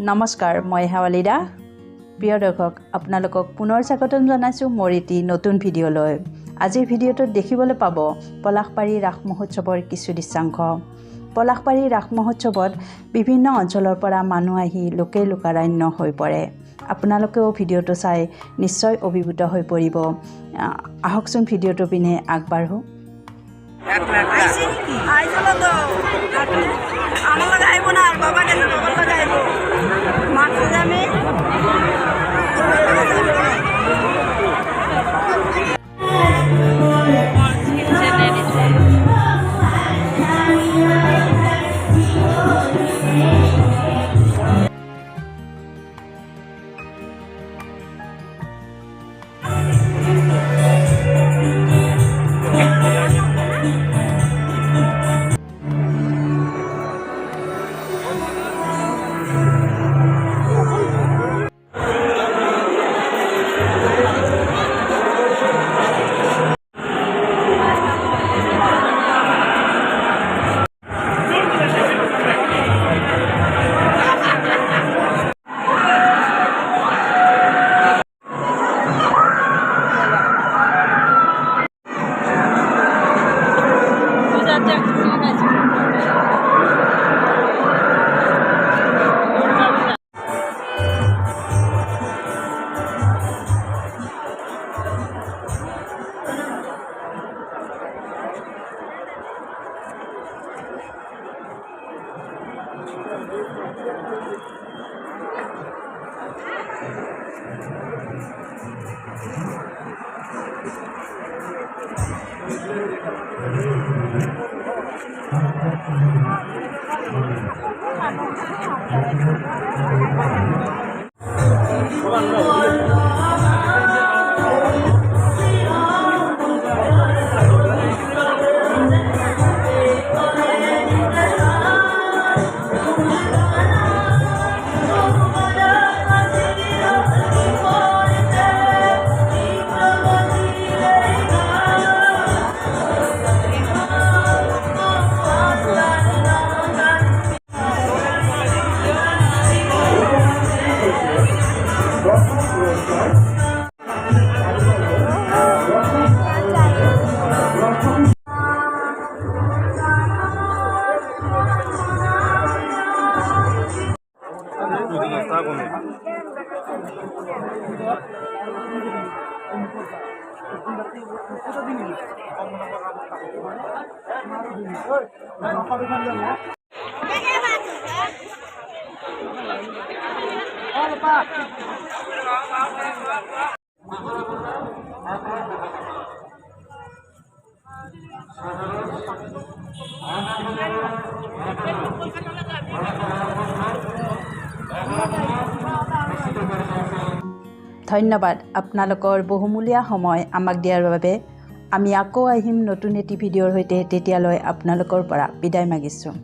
নমস্কাৰ, মই হেৱালিদা। প্ৰিয় দৰ্শক, আপোনালোকক পুনৰ স্বাগতম জনাইছোঁ মোৰ এটি নতুন ভিডিঅ'লৈ। আজিৰ ভিডিঅ'টোত দেখিবলৈ পাব পলাশবাৰী ৰাস মহোৎসৱৰ কিছু দৃশ্যাংশ। পলাশবাৰী ৰাস মহোৎসৱত বিভিন্ন অঞ্চলৰ পৰা মানুহ আহি লোকে লোকাৰণ্য হৈ পৰে। আপোনালোকেও ভিডিঅ'টো চাই নিশ্চয় অভিভূত হৈ পৰিব। আহকচোন ভিডিঅ'টো পিনে আগবাঢ়োঁ। ধন্যবাদ আপোনালোকৰ বহুমূলীয়া সময় আমাক দিয়াৰ বাবে। আমি আকৌ আহিম নতুন এটি ভিডিঅ'ৰ সৈতে। তেতিয়ালৈ আপোনালোকৰ পৰা বিদায় মাগিছোঁ।